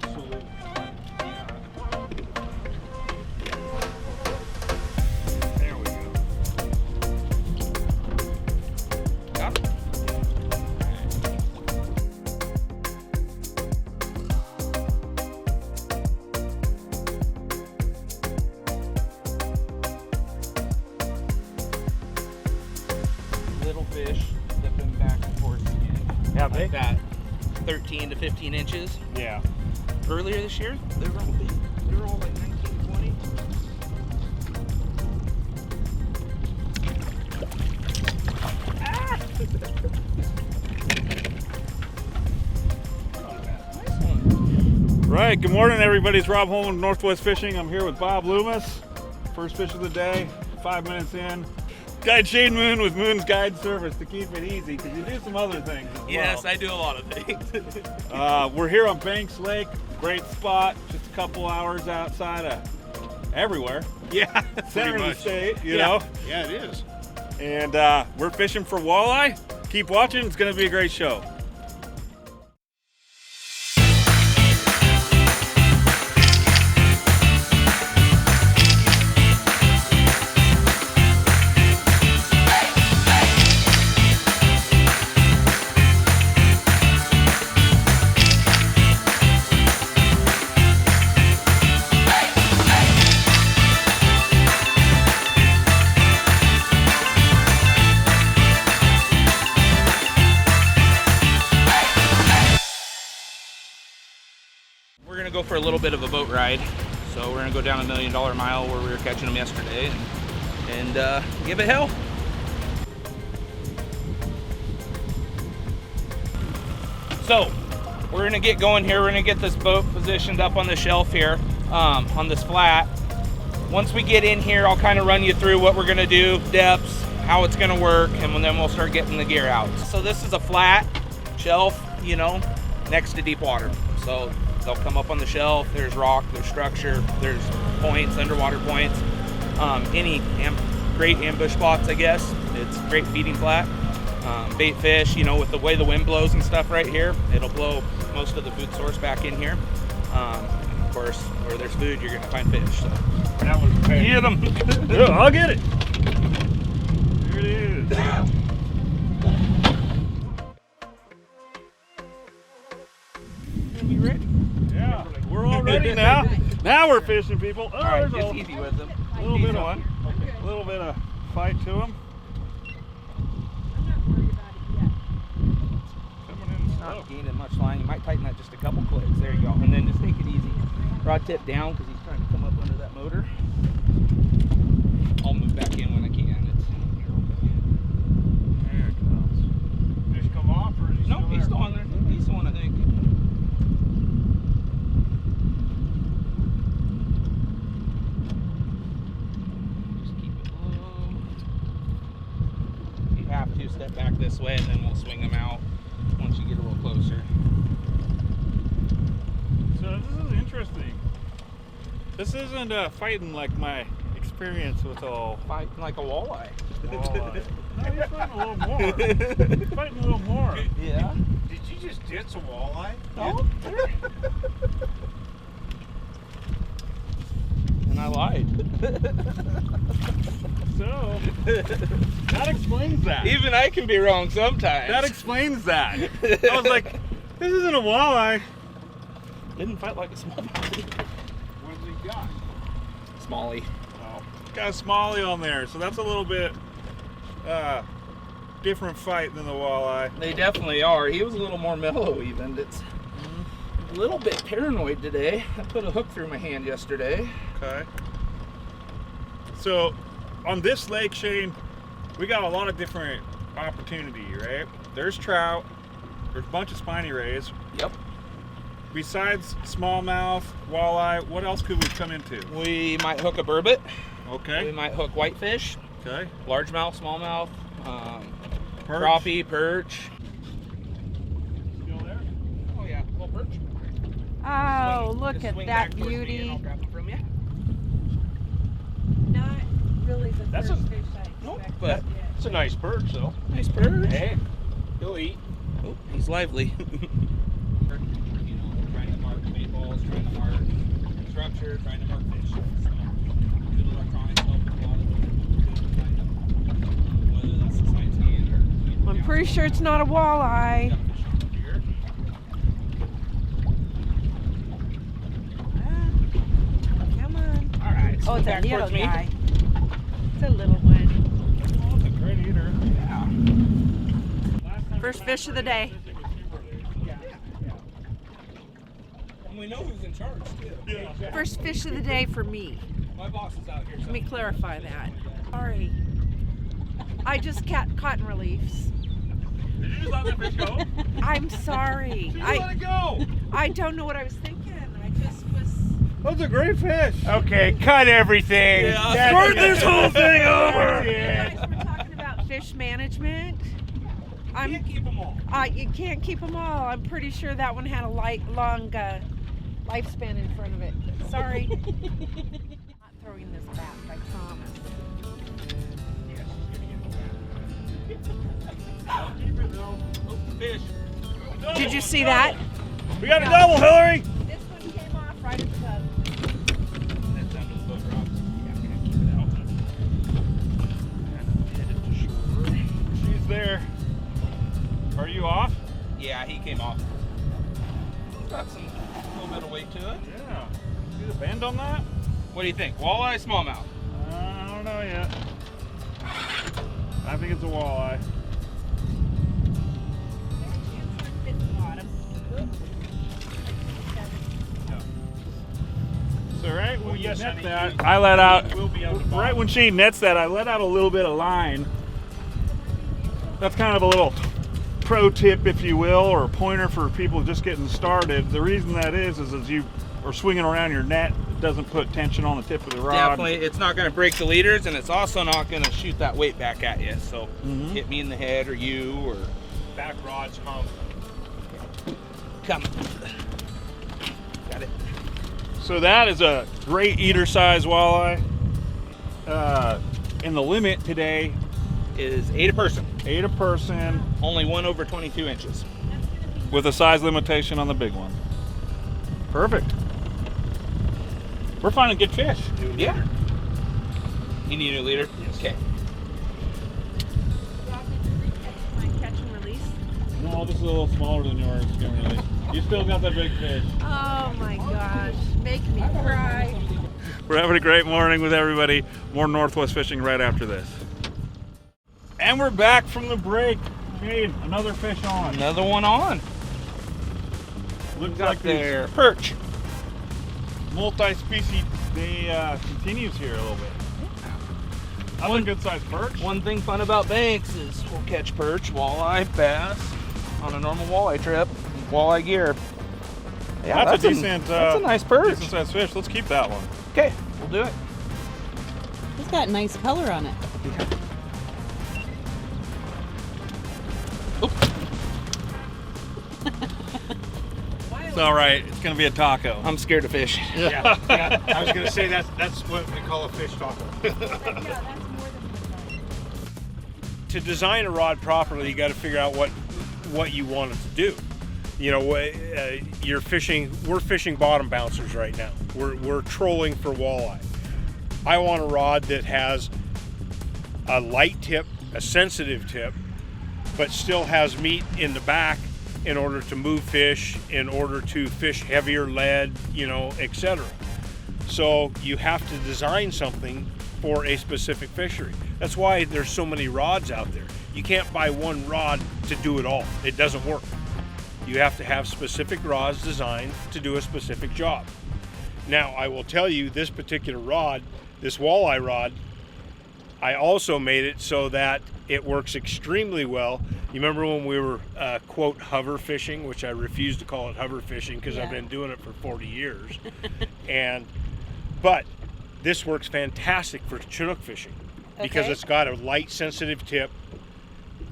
Absolutely. There we go. Got it? Little fish stepping back and forth again. Yeah, Like big. that 13 to 15 inches. Yeah. Earlier this year, they were all big. They were all like 19, 20. Ah! Nice one. Right, good morning everybody. It's Rob Holman with Northwest Fishing. I'm here with Bob Loomis. First fish of the day, 5 minutes in. Guide Shane Moon with Moon's Guide Service to keep it easy because you do some other things as Yes, well. I do a lot of things. We're here on Banks Lake. Great spot, just a couple hours outside of everywhere. Yeah, Center of the state, you Yeah. know. Yeah, it is. And we're fishing for walleye. Keep watching, it's gonna be a great show. We're gonna go for a little bit of a boat ride. So we're gonna go down $1 Million Mile where we were catching them yesterday and give it hell. So we're gonna get going here. We're gonna get this boat positioned up on the shelf here, on this flat. Once we get in here, I'll kind of run you through what we're gonna do, depths, how it's gonna work, and then we'll start getting the gear out. So this is a flat shelf, you know, next to deep water. So they'll come up on the shelf. There's rock, there's structure, there's points, underwater points. Great ambush spots, I guess. It's great feeding flat. Bait fish, you know, with the way the wind blows and stuff right here, it'll blow most of the food source back in here. And of course, where there's food, you're gonna find fish. So That was big. get them. Yeah, I'll get it. Here it is. You ready? Yeah, we're all ready now. Now we're fishing, people. Oh, All right, there's just a easy with them. little bit of little bit of fight to them. Coming in slow. Not gaining much line. You might tighten that just a couple clicks. There you go. And then just take it easy. Rod tip down because he's trying to come up under that motor. I'll move back in when I can. There it comes. Fish come off, or is he Nope, still he's there? still on there. He's the one, I think. Just keep it low. If you have to, step back this way and then we'll swing them out once you get a little closer. So this is interesting. This isn't fighting like my experience with all Fighting like a walleye. walleye. No, he's fighting a little more. He's fighting a little more. Yeah. Did you just ditch a walleye? No. And I lied. So that explains that. Even I can be wrong sometimes. That explains that. I was like, this isn't a walleye. Didn't fight like a smallmouth. What has he got? Smallie. Oh, got a smallie on there, so that's a little bit different fight than the walleye. They definitely are. He was a little more mellow even. It's a little bit paranoid today. I put a hook through my hand yesterday. Okay. So on this lake, Shane, we got a lot of different opportunity, right? There's trout, there's a bunch of spiny rays. Yep. Besides smallmouth, walleye, what else could we come into? We might hook a burbot. We Okay. might hook whitefish, Okay. largemouth, smallmouth, Perch. crappie, perch. Still there? Oh yeah, little perch. Oh, Swing- look just at swing that back towards me and I'll beauty. grab them from you. Not really the That's first a- fish I Nope, expected. but yet. It's a nice perch, though. Nice perch. Hey, he'll eat. Oh, he's lively. You know, trying to mark bait balls us trying to mark structure, trying to mark fish. So, good electronics help with a lot of whether that's the science hand or. I'm pretty sure it's not a walleye. Got a fish on here. Come on. All right. Oh, So it's a back little towards me. guy. It's a little one. Oh, it's a great eater. First fish of the day. And we know who's in charge too. Yeah. First fish of the day for me. My boss is out here. Let me clarify that. Sorry. I just caught in reliefs. Did you just let that fish go? I'm sorry. You let it go. I don't know what I was thinking. I just was. That was a great fish. Okay, cut everything. Yeah, Start this whole thing over. You guys were talking about fish management. You can't keep them all. You can't keep them all. I'm pretty sure that one had a long lifespan in front of it. Sorry. Not throwing this back, I promise. Fish. Did you see that? We got a double, Hillary. This one came off right at the That's under the boat rocks. Yeah, I'm gonna keep it out. She's there. Are you off? Yeah, he came off. Got some little bit of weight to it. Yeah. See the bend on that? What do you think? Walleye, smallmouth? I don't know yet. I think it's a walleye. So right when you net that, I let out, right when she nets that, I let out a little bit of line. That's kind of a little pro tip, if you will, or a pointer for people just getting started. The reason that is as you are swinging around your net, it doesn't put tension on the tip of the rod. Definitely, it's not going to break the leaders, and it's also not going to shoot that weight back at you. So hit me in the head, or you, or Back rods hung. come. Got it. So that is a great eater size walleye. And the limit today, Is 8 a person. 8 a person, Only one over 22 inches. with a size limitation on the big one. Perfect. We're finding good fish. Yeah. You need a new leader? Okay. Catch and release. No, this is a little smaller than yours. Really. You still got that big fish. Oh my gosh, make me cry. We're having a great morning with everybody. More Northwest Fishing right after this. And we're back from the break. Shane, another fish on. Another one on. Looks Got like there. their Perch. multi-species continues here a little bit. That's a good sized perch. One thing fun about banks is we'll catch perch, walleye, bass on a normal walleye trip. Walleye gear. Yeah, That's a decent. That's a nice perch. Decent sized fish. Let's keep that one. Okay, we'll do it. It's got nice color on it. It's all right. It's gonna be a taco. I'm scared of fish. Yeah. I was gonna say that's what we call a fish taco. Yeah, that's more than one. To design a rod properly, you got to figure out what you want it to do. You know, you're fishing. We're fishing bottom bouncers right now. We're trolling for walleye. I want a rod that has a light tip, a sensitive tip, but still has meat in the back in order to move fish, in order to fish heavier lead, you know, etc. So you have to design something for a specific fishery. That's why there's so many rods out there. You can't buy one rod to do it all. It doesn't work. You have to have specific rods designed to do a specific job. Now, I will tell you, this particular rod, this walleye rod, I also made it so that it works extremely well. You remember when we were, quote, hover fishing, which I refuse to call it hover fishing because I've been doing it for 40 years. But this works fantastic for Chinook fishing because Okay. it's got a light, sensitive tip.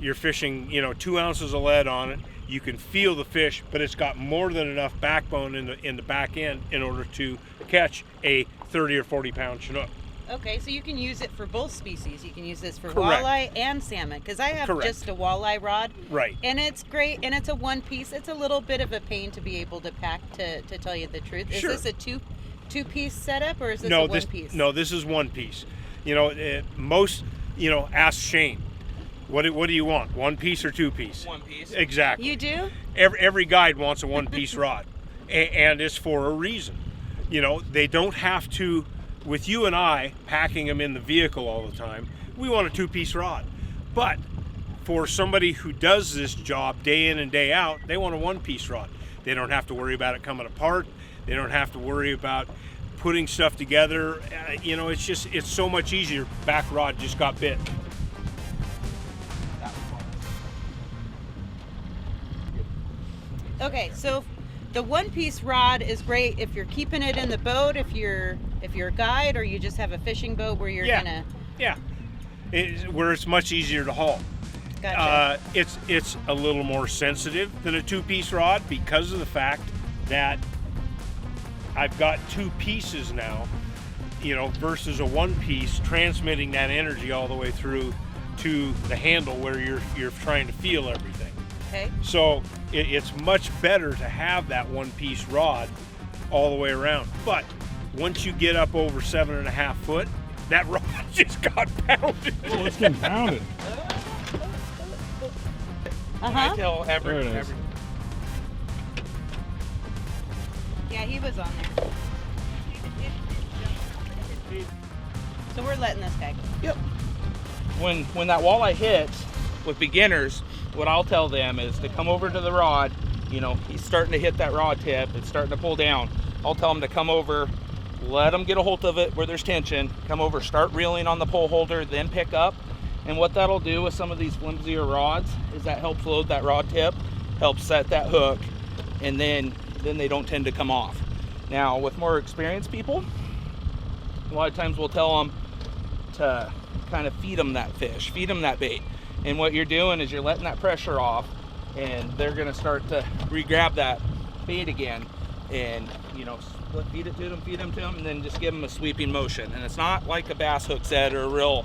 You're fishing, 2 ounces of lead on it. You can feel the fish, but it's got more than enough backbone in the back end in order to catch a 30 or 40 pound Chinook. Okay, so you can use it for both species. You can use this for Correct. walleye and salmon, because I have Correct. just a walleye rod. Right. And it's great, and it's a one piece. It's a little bit of a pain to be able to pack, to tell you the truth. Is Sure. this a two-piece setup, or is this No, a one piece? No, this is one piece. You know, most, you know, ask Shane, what do you want? One piece or two piece? One piece. Exactly. You do? Every guide wants a one piece rod, and it's for a reason. You know, they don't have to. With you and I packing them in the vehicle all the time, we want a two-piece rod. But for somebody who does this job day in and day out, they want a one-piece rod. They don't have to worry about it coming apart. They don't have to worry about putting stuff together. You know, it's so much easier. Back rod just got bit. Okay, so the one-piece rod is great if you're keeping it in the boat, if you're a guide, or you just have a fishing boat where you're gonna. Yeah, where it's much easier to haul. Gotcha. It's a little more sensitive than a two-piece rod because of the fact that I've got two pieces now, you know, versus a one piece, transmitting that energy all the way through to the handle where you're trying to feel everything. Okay. So it's much better to have that one piece rod all the way around. But once you get up over 7.5 foot, that rod just got pounded. Oh, it's getting pounded. Uh-huh. I tell There it is. every Yeah, he was on there. So we're letting this guy go. Yep. When that walleye hits with beginners, what I'll tell them is to come over to the rod. You know, he's starting to hit that rod tip. It's starting to pull down. I'll tell him to come over, let him get a hold of it where there's tension. Come over, start reeling on the pole holder, then pick up. And what that'll do with some of these flimsier rods is that helps load that rod tip, helps set that hook, and then they don't tend to come off. Now, with more experienced people, a lot of times we'll tell them to kind of feed them that fish, feed them that bait. And what you're doing is you're letting that pressure off, and they're gonna start to re-grab that bait again, and you know, feed it to them, and then just give them a sweeping motion. And it's not like a bass hook set or a real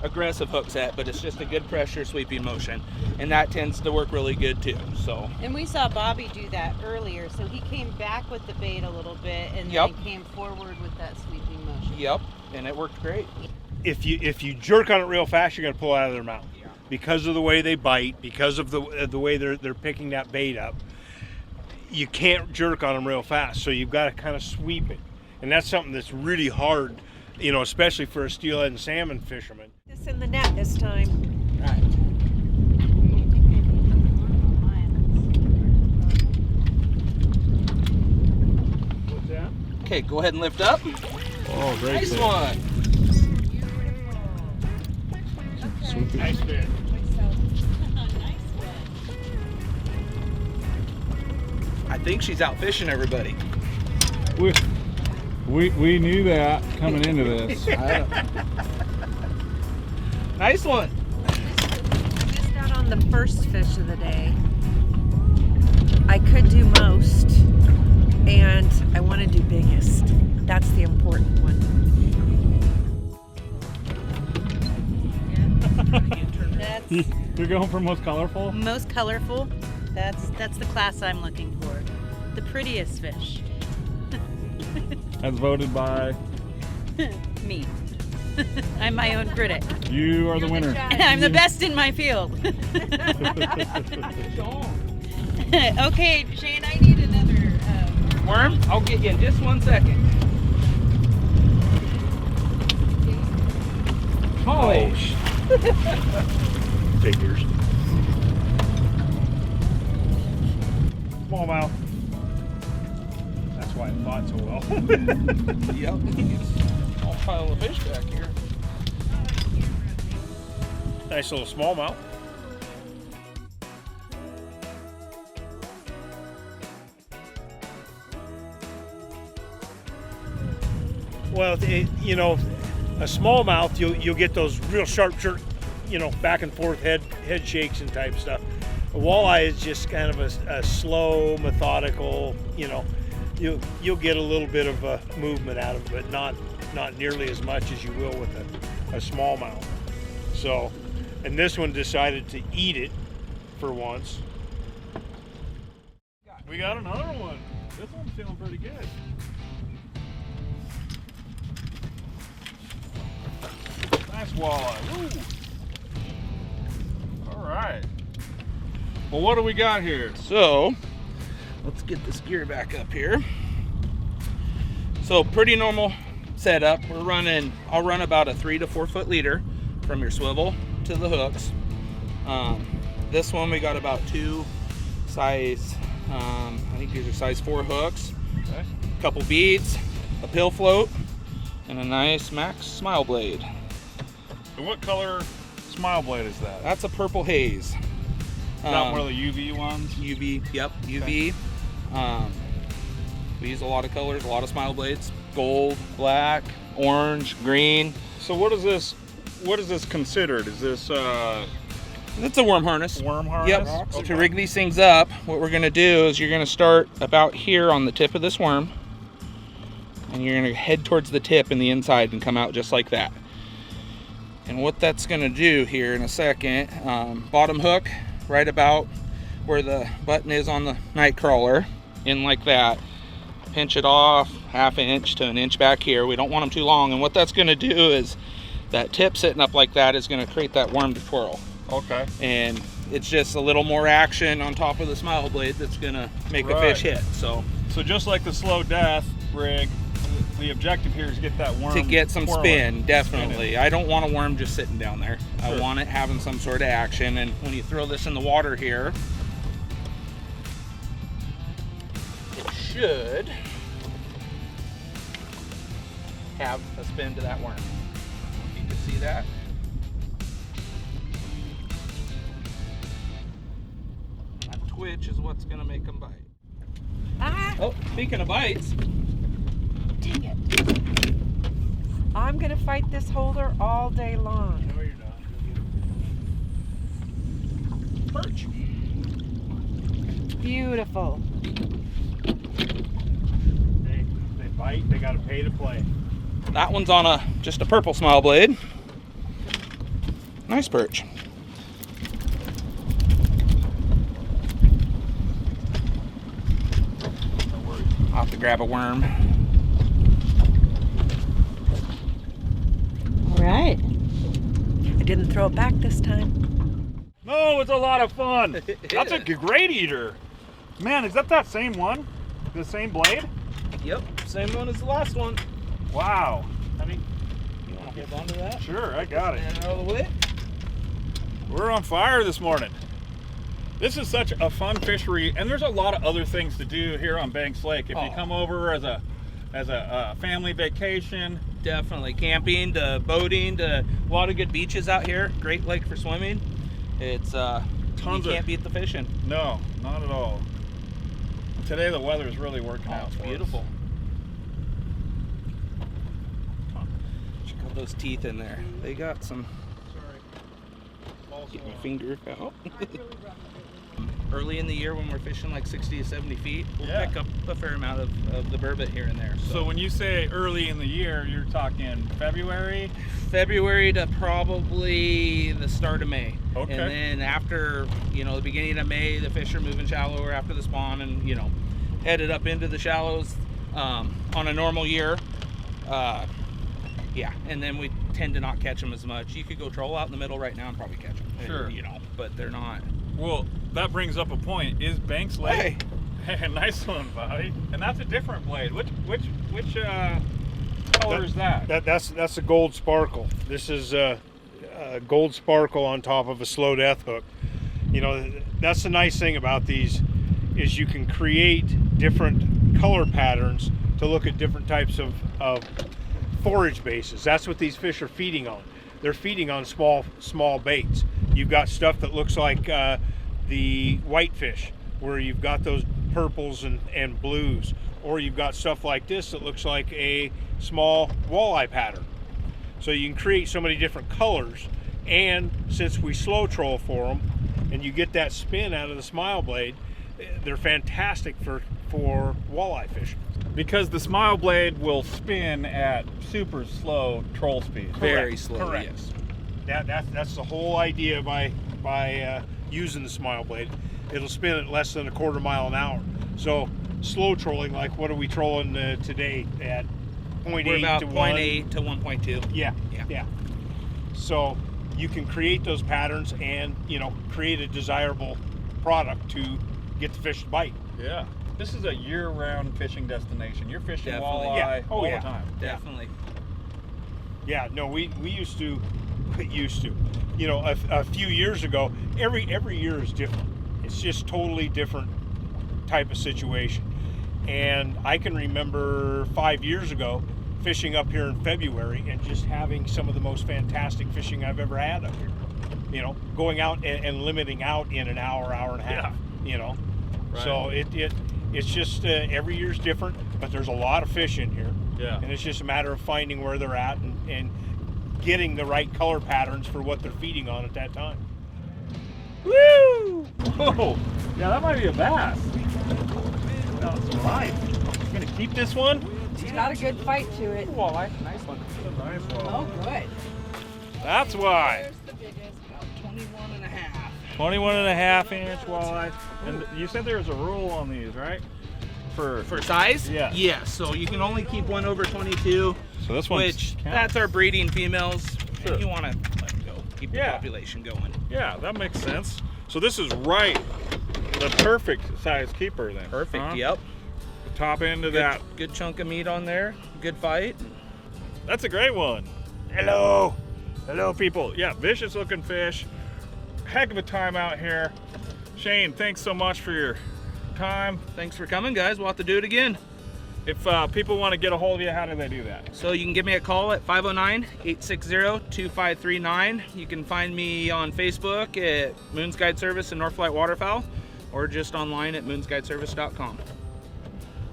aggressive hook set, but it's just a good pressure sweeping motion, and that tends to work really good too. So And we saw Bobby do that earlier, so he came back with the bait a little bit and Yep. then came forward with that sweeping motion. yep, and it worked great. If you jerk on it real fast, you're gonna pull it out of their mouth. Yeah. Because of the way they bite, because of the way they're picking that bait up. You can't jerk on them real fast, so you've got to kind of sweep it. And that's something that's really hard, you know, especially for a steelhead and salmon fisherman. This in the net this time. Right. What's that? Okay, go ahead and lift up. Oh, great Nice fish. one. Nice fish. I think she's out fishing everybody. We knew that coming into this. Nice one. Missed out on the first fish of the day. I could do most, and I want to do biggest. That's the important one. That's You're going for most colorful? most colorful. That's the class I'm looking for. The prettiest fish. As voted by Me. I'm my own critic. you are the winner. And I'm the best in my field. Okay, Shane, I need another. Worm, I'll get you in just 1 second. Oh, Figures. Smallmouth. That's why it fought so well. yep. I'll pile of fish back here. Nice little smallmouth. Well, you know, a smallmouth, you'll get those real sharp jerk, you know, back and forth head shakes and type stuff. A walleye is just kind of a slow, methodical, you know, you'll get a little bit of a movement out of it, but not nearly as much as you will with a smallmouth. So, and this one decided to eat it for once. We got another one. This one's feeling pretty good. Nice walleye. Woo. All right. Well, what do we got here? So let's get this gear back up here. So pretty normal setup. I'll run about a 3 to 4 foot leader from your swivel to the hooks. This one we got about 2 size, I think these are size 4 hooks, Okay. a couple beads, a pill float, and a nice Mack smile blade. And what color smile blade is that? That's a purple haze. Not one of the UV ones? UV, yep, UV. We use a lot of colors, a lot of smile blades. Gold, black, orange, green. So what is this considered? Is this It's a worm harness. worm harness? Yep. So Okay. to rig these things up, what we're gonna do is you're gonna start about here on the tip of this worm, and you're gonna head towards the tip in the inside and come out just like that. And what that's gonna do here in a second, bottom hook right about where the button is on the night crawler, in like that. Pinch it off 1/2 inch to 1 inch back here. We don't want them too long, and what that's gonna do is that tip sitting up like that is gonna create that worm to twirl. Okay. And it's just a little more action on top of the smile blade that's gonna make a Right. fish hit. So So just like the slow death rig, the objective here is to get that worm to get some twirling. spin, definitely. I don't want a worm just sitting down there. I Sure. want it having some sort of action. And when you throw this in the water here, it should have a spin to that worm. You can see that. That twitch is what's gonna make them bite. Ah, Oh, speaking of bites, dang it. I'm gonna fight this holder all day long. No, you're not. perch. Beautiful. They bite, they gotta pay to play. That one's on just a purple smile blade. Nice perch. I'll have to grab a worm. All right. I didn't throw it back this time. No, it's a lot of fun. That's a great eater. Man, is that same one? The same blade? Yep, same one as the last one. Wow. I mean, You want to hold on to that? Sure, I got it. And out of the way. We're on fire this morning. This is such a fun fishery, and there's a lot of other things to do here on Banks Lake. If you Oh. come over as a family vacation, Definitely camping to boating to a lot of good beaches out here. Great lake for swimming. It's Tons you of- can't beat the fishing. no, not at all. Today the weather is really working Oh, out it's for us. beautiful. Check out those teeth in there. They got some. Get my finger out. Early in the year when we're fishing like 60 to 70 feet, we'll Yeah. pick up a fair amount of the burbot here and there. So when you say early in the year, you're talking February? February to probably the start of May. Okay. And then after, the beginning of May, the fish are moving shallower after the spawn and, headed up into the shallows on a normal year. Yeah, and then we tend to not catch them as much. You could go troll out in the middle right now and probably catch them. Sure. But they're not. Well, that brings up a point. Is Banks Lake? Hey, nice one, buddy. And that's a different blade. Which color is that? That's a gold sparkle. This is a gold sparkle on top of a slow death hook. That's the nice thing about these is you can create different color patterns to look at different types of forage bases. That's what these fish are feeding on. They're feeding on small baits. You've got stuff that looks like the whitefish, where you've got those purples and blues, or you've got stuff like this that looks like a small walleye pattern. So you can create so many different colors, and since we slow troll for them, and you get that spin out of the smile blade, they're fantastic for walleye fishing. Because the smile blade will spin at super slow troll speed. Very slow. Correct. Yes. That's the whole idea by using the smile blade. It'll spin at less than a quarter mile an hour. So slow trolling, like what are we trolling today at 0.8 We're about to 1? 0.8 to 1.2. Yeah. So you can create those patterns and, you know, create a desirable product to get the fish to bite. Yeah. This is a year-round fishing destination. You're fishing Definitely. walleye Yeah. Oh, all yeah. the time. Definitely. Yeah, no, we used to, you know, a few years ago, every year is different. It's just totally different type of situation. And I can remember 5 years ago fishing up here in February and just having some of the most fantastic fishing I've ever had up here. You know, going out and limiting out in an hour, hour and a half, you know. Right. So it's just every year's different, but there's a lot of fish in here. Yeah. And it's just a matter of finding where they're at and getting the right color patterns for what they're feeding on at that time. Woo! Whoa! Yeah, that might be a bass. That's right. You gonna keep this one? It's got a good fight to it. Walleye. Nice one. Nice one. Oh, good. That's why. There's the biggest, about 21 and a half. 21.5-inch walleye. And you said there's a rule on these, right? For size? Yeah. Yeah, so you can only keep one over 22, so this one. which that's our breeding females. Sure. You want to let them go, keep the Yeah. population going. Yeah, that makes sense. So this is right, the perfect size keeper then. Perfect, huh? yep. The top end of Good, that. good chunk of meat on there, good fight. That's a great one. Hello. Hello, people. Yeah, vicious looking fish. Heck of a time out here. Shane, thanks so much for your time. Thanks for coming, guys. We'll have to do it again. If people want to get a hold of you, how do they do that? So you can give me a call at 509-860-2539. You can find me on Facebook at Moon's Guide Service and Northflight Waterfowl, or just online at moonsguideservice.com.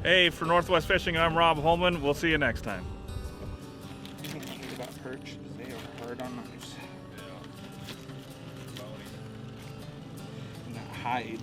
Hey, for Northwest Fishing, I'm Rob Holman. We'll see you next time. About perch, they are hard on knives. And that hide.